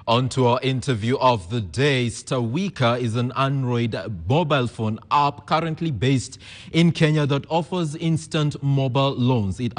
On to our interview of the day. Stawika is an Android mobile phone app currently based in Kenya that offers instant mobile loans. It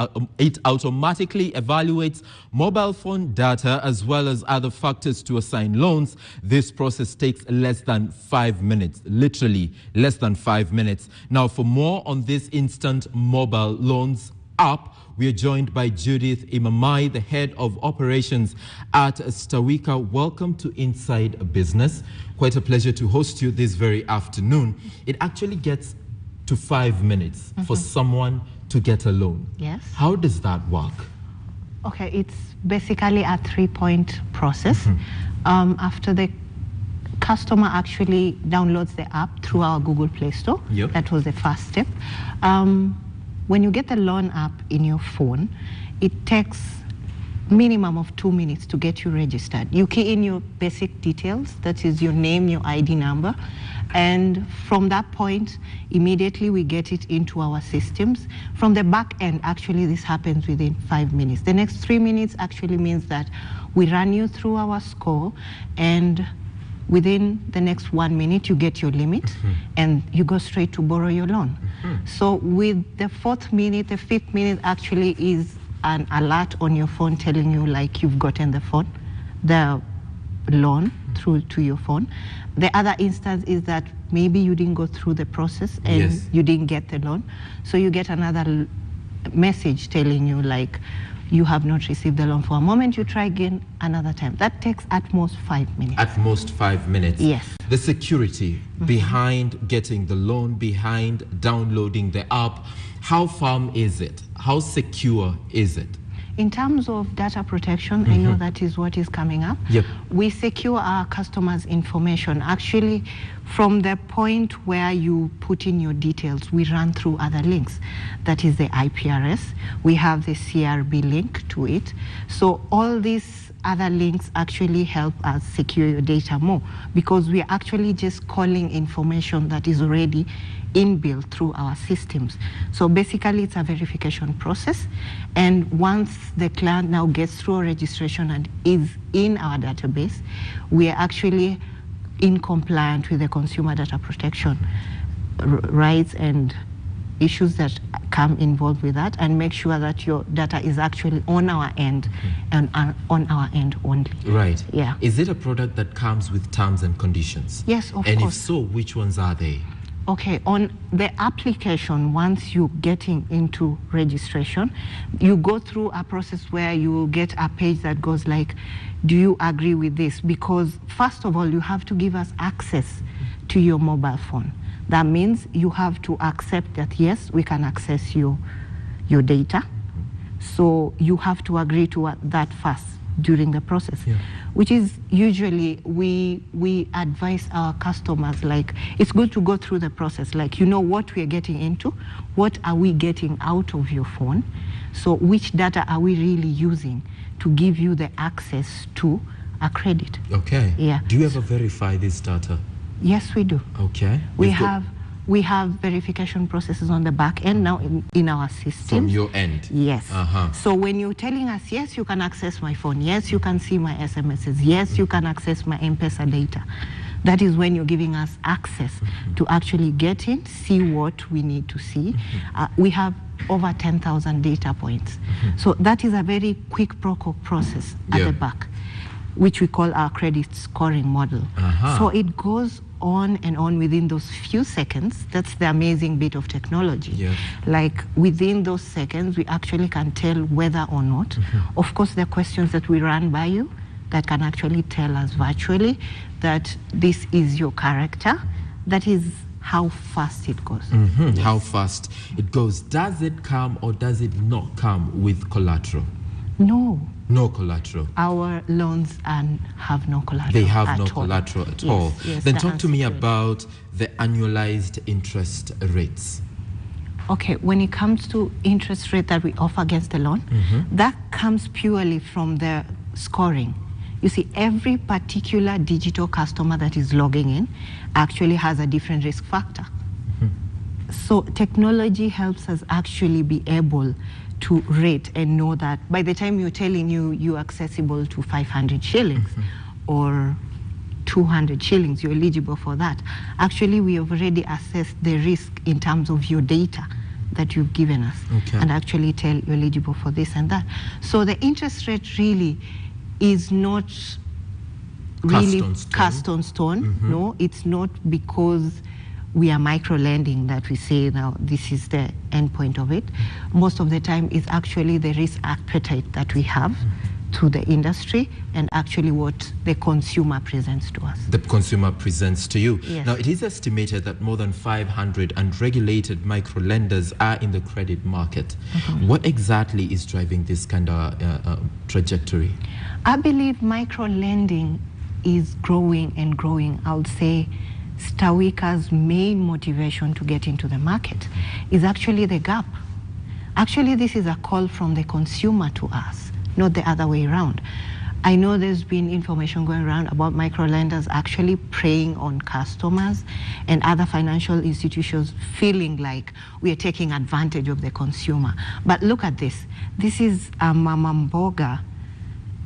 automatically evaluates mobile phone data as well as other factors to assign loans. This process takes less than 5 minutes, literally less than 5 minutes. Now, for more on this instant mobile loans app, we are joined by Judith Imamai, the head of operations at Stawika. Welcome to Inside Business. Quite a pleasure to host you this very afternoon. It actually gets to 5 minutes for someone to get a loan. Yes. How does that work? Okay, it's basically a 3-point process. After the customer actually downloads the app through our Google Play Store, that was the first step. When you get the loan app in your phone, it takes minimum of 2 minutes to get you registered. You key in your basic details, that is your name, your ID number, and from that point, immediately we get it into our systems. From the back end, actually this happens within 5 minutes. The next 3 minutes actually means that we run you through our score, and within the next 1 minute, you get your limit and you go straight to borrow your loan. So with the 4th minute, the 5th minute actually is an alert on your phone telling you like you've gotten the loan through to your phone. The other instance is that maybe you didn't go through the process and you didn't get the loan. So you get another message telling you like, you have not received the loan for a moment, you try again another time. That takes at most 5 minutes. At most 5 minutes? Yes. The security behind getting the loan, behind downloading the app, how firm is it? How secure is it? In terms of data protection, I know that is what is coming up. We secure our customers' information. Actually, from the point where you put in your details, we run through other links. That is the IPRS. We have the CRB link to it. So all these other links actually help us secure your data more, because we are actually just calling information that is already inbuilt through our systems. So basically it's a verification process, and once the client now gets through a registration and is in our database, we are actually in compliance with the consumer data protection rights and issues that come involved with that, and make sure that your data is actually on our end and on our end only. Right. Yeah. Is it a product that comes with terms and conditions? Yes, of course. And if so, which ones are they? Okay, on the application, once you're getting into registration, you go through a process where you will get a page that goes like, do you agree with this? Because first of all, you have to give us access to your mobile phone. That means you have to accept that, yes, we can access your data. So you have to agree to that first during the process, which is usually we advise our customers, like, it's good to go through the process, like, you know what we are getting into, what are we getting out of your phone, so which data are we really using to give you the access to a credit. Okay. Yeah. Do you ever verify this data? Yes, we do. Okay. We have verification processes on the back end now in our system. From your end? Yes. So when you're telling us, yes, you can access my phone, yes, you can see my SMSs, yes, you can access my M-Pesa data, that is when you're giving us access to actually get in, see what we need to see. We have over 10,000 data points. So that is a very quick process at the back, which we call our credit scoring model. So it goes on and on within those few seconds. That's the amazing bit of technology. Like within those seconds, we actually can tell whether or not. Of course, there are questions that we run by you that can actually tell us virtually that this is your character. That is how fast it goes. How fast it goes. Does it come or does it not come with collateral? No. No collateral. Our loans have no collateral. They have no collateral at all. Yes, then talk to me about the annualized interest rates. Okay, when it comes to interest rate that we offer against the loan, that comes purely from the scoring. You see, every particular digital customer that is logging in actually has a different risk factor. So technology helps us actually be able to rate and know that by the time you're telling you're accessible to 500 shillings, or 200 shillings, you're eligible for that. Actually, we have already assessed the risk in terms of your data that you've given us, and actually tell you're eligible for this and that. So the interest rate is not really cast on stone. No, it's not because we are micro-lending that we say now this is the end point of it. Most of the time it's actually the risk appetite that we have to the industry and actually what the consumer presents to us. The consumer presents to you. Yes. Now, it is estimated that more than 500 unregulated micro-lenders are in the credit market. What exactly is driving this kind of trajectory? I believe micro-lending is growing and growing. I would say Stawika's main motivation to get into the market is actually the gap. Actually, this is a call from the consumer to us, not the other way around. I know there's been information going around about micro-lenders actually preying on customers and other financial institutions feeling like we are taking advantage of the consumer. But look at this. This is a mama mboga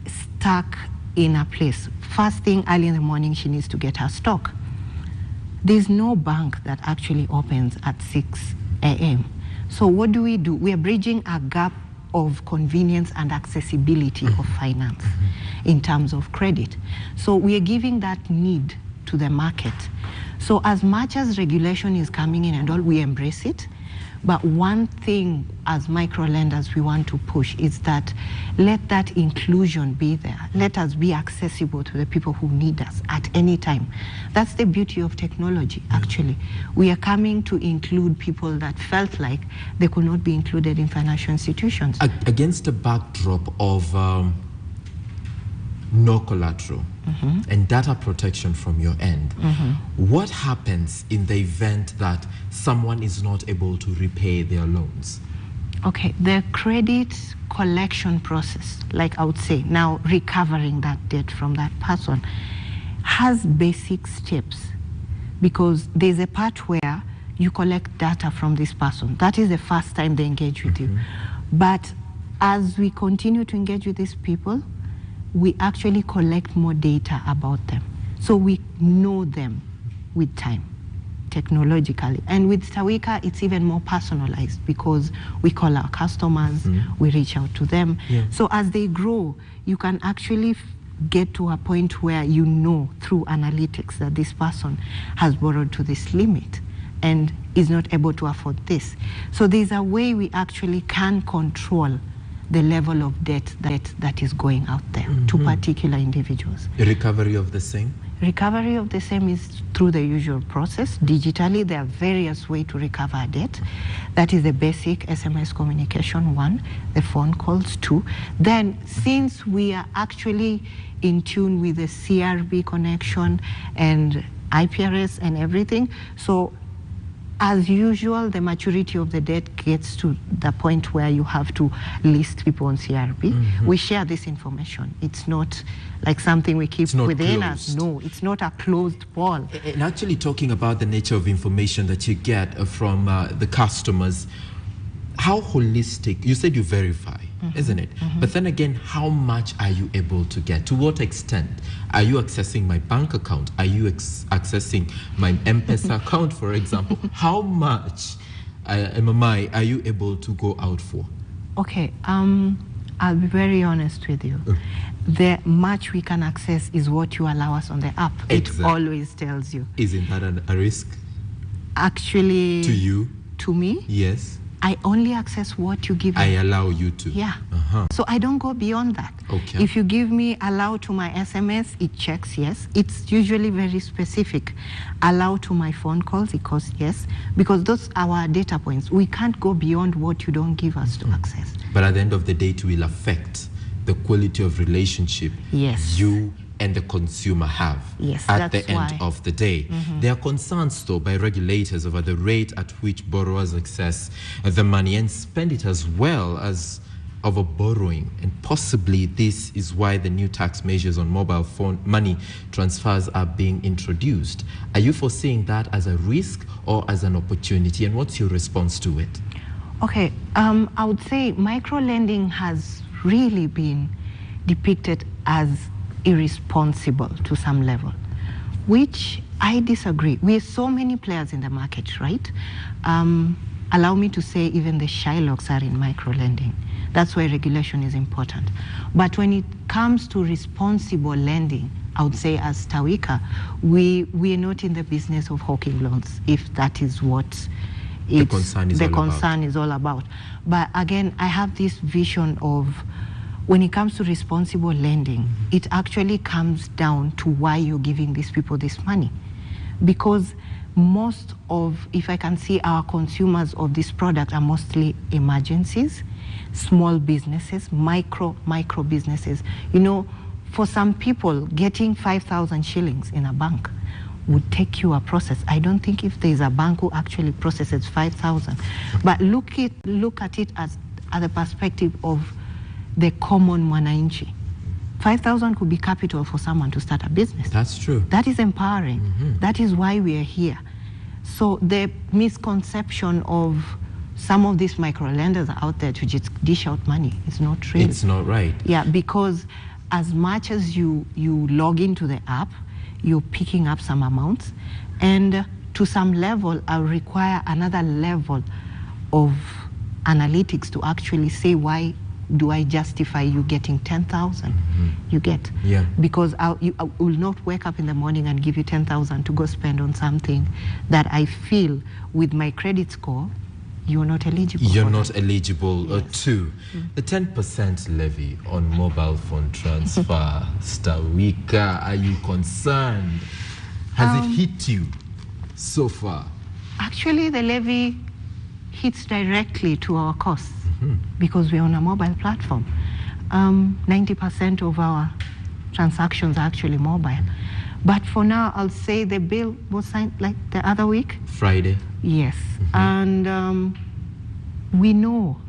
stuck in a place. First thing early in the morning, she needs to get her stock. There's no bank that actually opens at 6 a.m. So what do? We are bridging a gap of convenience and accessibility of finance in terms of credit. So we are giving that need to the market. So as much as regulation is coming in and all, we embrace it. But one thing as micro-lenders we want to push is that let that inclusion be there. Let us be accessible to the people who need us at any time. That's the beauty of technology, actually. We are coming to include people that felt like they could not be included in financial institutions. Against a backdrop of no collateral and data protection from your end, what happens in the event that someone is not able to repay their loans? Okay, the credit collection process, like I would say, now recovering that debt from that person, has basic steps, because there's a part where you collect data from this person. That is the first time they engage with you. But as we continue to engage with these people, we actually collect more data about them. So we know them with time, technologically. And with Stawika, it's even more personalized because we call our customers, we reach out to them. So as they grow, you can actually get to a point where you know through analytics that this person has borrowed to this limit and is not able to afford this. So there's a way we actually can control the level of debt that is going out there to particular individuals. Recovery of the same? Recovery of the same is through the usual process. Digitally, there are various ways to recover a debt. That is the basic SMS communication, 1, the phone calls, 2. Then, since we are actually in tune with the CRB connection and IPRS and everything, so as usual, the maturity of the debt gets to the point where you have to list people on CRB. We share this information. It's not like something we keep within us. No, it's not a closed ball. And actually talking about the nature of information that you get from the customers, how holistic, you said you verify, isn't it? But then again, how much are you able to get? To what extent? Are you accessing my bank account? Are you accessing my M-Pesa account, for example? How much MMI are you able to go out for? Okay, I'll be very honest with you. The much we can access is what you allow us on the app. Exactly. It always tells you. Isn't that a risk? Actually. To you? To me? Yes. I only access what you give me. I allow you to. Yeah. So I don't go beyond that. Okay. If you give me allow to my SMS, it checks yes. It's usually very specific. Allow to my phone calls, it goes yes. Because those are our data points. We can't go beyond what you don't give us to access. But at the end of the day, it will affect the quality of relationship you and the consumer have at the end of the day. There are concerns, though, by regulators over the rate at which borrowers access the money and spend it, as well as over borrowing. And possibly this is why the new tax measures on mobile phone money transfers are being introduced. Are you foreseeing that as a risk or as an opportunity? And what's your response to it? Okay, I would say micro-lending has really been depicted as irresponsible to some level, which I disagree. We have so many players in the market, right? Allow me to say even the Shylocks are in micro-lending. That's why regulation is important. But when it comes to responsible lending, I would say as Stawika, we are not in the business of hawking loans, if that is what the concern is all about. But again, I have this vision of when it comes to responsible lending, it actually comes down to why you're giving these people this money. Because most of, if I can see, our consumers of this product are mostly emergencies, small businesses, micro businesses. You know, for some people, getting 5,000 shillings in a bank would take you a process. I don't think if there's a bank who actually processes 5,000. But look at it as the perspective of the common mwananchi. 5,000 could be capital for someone to start a business. That's true. That is empowering. That is why we are here. So the misconception of some of these micro lenders out there to just dish out money is not true. It's not right. Yeah, because as much as you log into the app, you're picking up some amounts, and to some level, I'll require another level of analytics to actually say, why do I justify you getting 10,000? You get? Yeah. Because I will not wake up in the morning and give you 10,000 to go spend on something that I feel with my credit score, you're not eligible for. You're not eligible to. The 10% levy on mobile phone transfer, Stawika, are you concerned? Has it hit you so far? Actually, the levy hits directly to our costs because we're on a mobile platform. 90% of our transactions are actually mobile. But for now, I'll say the bill was signed like the other week. Friday? Yes. And we know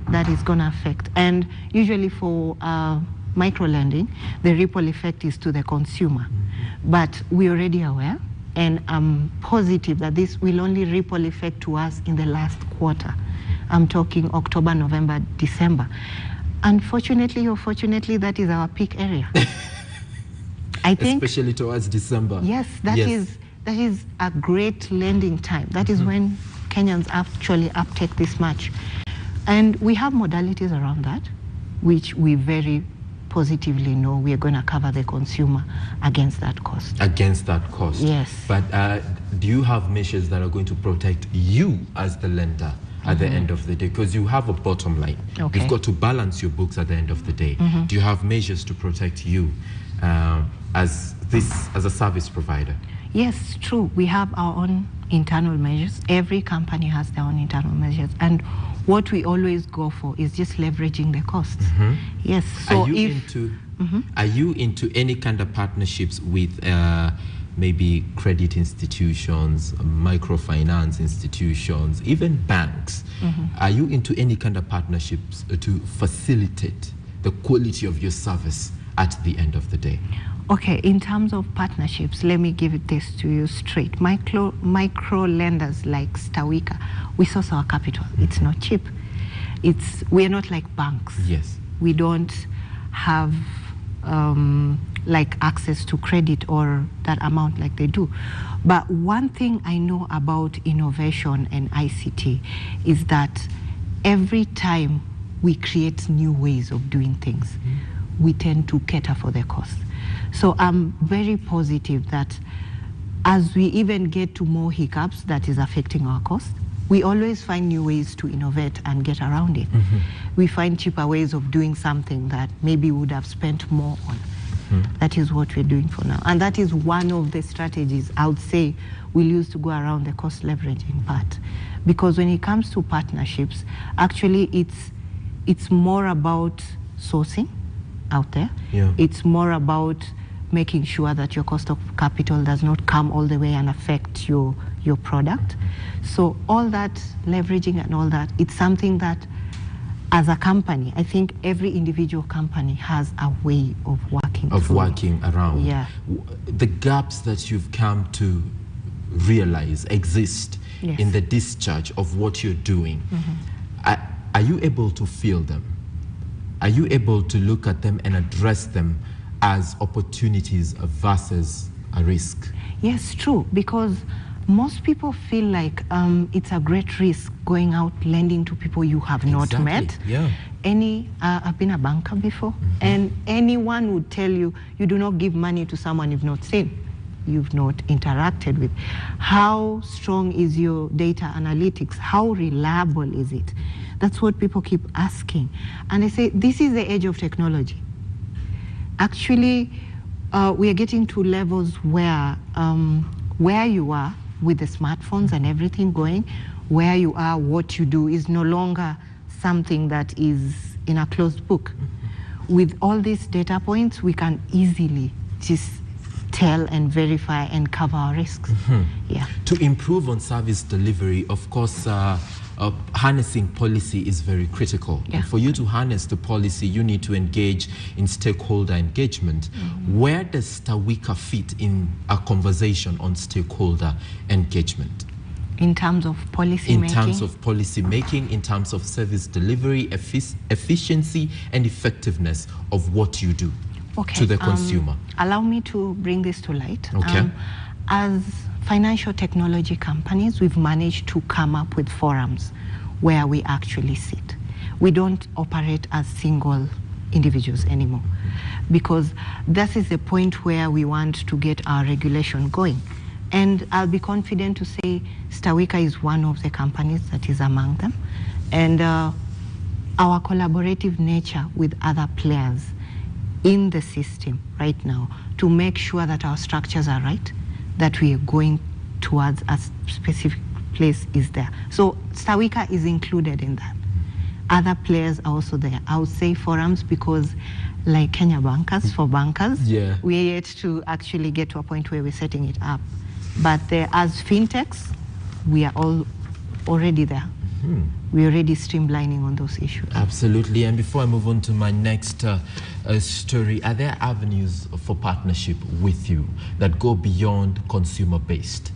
that it's going to affect. And usually for micro-lending, the ripple effect is to the consumer. But we're already aware, and I'm positive that this will only ripple effect to us in the last quarter. I'm talking October, November, December. Unfortunately or fortunately, that is our peak area. I think, especially towards December. Yes, that is a great lending time. That is when Kenyans actually uptake this much. And we have modalities around that, which we very positively know we are going to cover the consumer against that cost. Against that cost? Yes. But do you have measures that are going to protect you as the lender at the end of the day? Because you have a bottom line. Okay. You've got to balance your books at the end of the day. Do you have measures to protect you as a service provider? Yes, true. We have our own internal measures. Every company has their own internal measures. And what we always go for is just leveraging the costs. Yes. So are you into any kind of partnerships with maybe credit institutions, microfinance institutions, even banks? Are you into any kind of partnerships to facilitate the quality of your service at the end of the day? Okay, in terms of partnerships, let me give this to you straight. Micro lenders like Stawika, we source our capital. It's not cheap. We're not like banks. Yes. We don't have like access to credit or that amount like they do. But one thing I know about innovation and ICT is that every time we create new ways of doing things, we tend to cater for the cost. So I'm very positive that as we even get to more hiccups that is affecting our cost, we always find new ways to innovate and get around it. We find cheaper ways of doing something that maybe we would have spent more on. That is what we're doing for now. And that is one of the strategies I would say we'll use to go around the cost leveraging part. Because when it comes to partnerships, actually it's more about sourcing out there. It's more about making sure that your cost of capital does not come all the way and affect your product. So all that leveraging and all that, it's something that as a company, I think every individual company has a way of working around. Yeah. The gaps that you've come to realize exist in the discharge of what you're doing, are you able to feel them? Are you able to look at them and address them as opportunities versus a risk. Yes, true, because most people feel like it's a great risk going out lending to people you have not met. Yeah. I've been a banker before, and anyone would tell you, you do not give money to someone you've not seen, you've not interacted with. How strong is your data analytics? How reliable is it? That's what people keep asking. And I say, this is the age of technology. Actually, we are getting to levels where you are with the smartphones and everything going, where you are, what you do is no longer something that is in a closed book. With all these data points, we can easily just tell and verify and cover our risks. Yeah. To improve on service delivery, of course, harnessing policy is very critical. Yeah. And for you to harness the policy, you need to engage in stakeholder engagement. Where does Stawika fit in a conversation on stakeholder engagement? In terms of policy making? In terms of policy making, in terms of service delivery, efficiency and effectiveness of what you do to the consumer. Allow me to bring this to light. Okay. As financial technology companies, we've managed to come up with forums where we actually sit. We don't operate as single individuals anymore, because this is the point where we want to get our regulation going. And I'll be confident to say Stawika is one of the companies that is among them. And our collaborative nature with other players in the system right now to make sure that our structures are right, that we are going towards a specific place is there. So Stawika is included in that. Other players are also there. I would say forums, because like Kenya Bankers for bankers, we are yet to actually get to a point where we're setting it up. But as fintechs, we are all already there. We're already streamlining on those issues. Absolutely. And before I move on to my next story, are there avenues for partnership with you that go beyond consumer-based?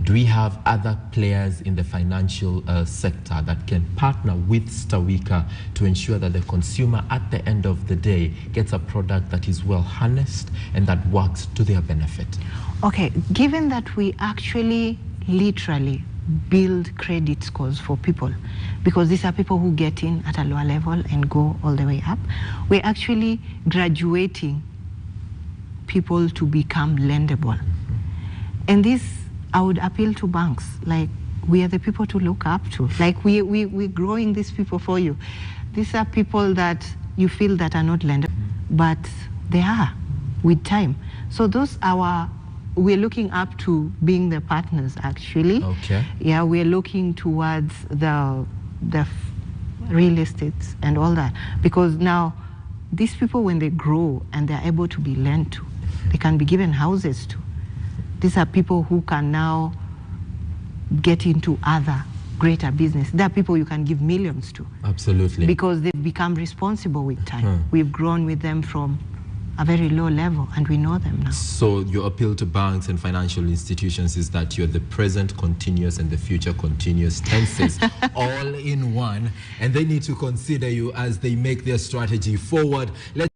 Do we have other players in the financial sector that can partner with Stawika to ensure that the consumer at the end of the day gets a product that is well harnessed and that works to their benefit? Okay, given that we actually literally build credit scores for people, because these are people who get in at a lower level and go all the way up, we're actually graduating people to become lendable. And this, I would appeal to banks, like, we are the people to look up to. Like, we're growing these people for you. These are people that you feel that are not lendable, but they are with time. So those are we're looking up to being the partners, actually. Okay. Yeah, we're looking towards the real estate and all that, because now these people, when they grow and they're able to be lent to, they can be given houses to. These are people who can now get into other greater business. There are people you can give millions to. Absolutely. Because they've become responsible with time. We've grown with them from a very low level, and we know them now. So your appeal to banks and financial institutions is that you're the present continuous and the future continuous tenses all in one, and they need to consider you as they make their strategy forward.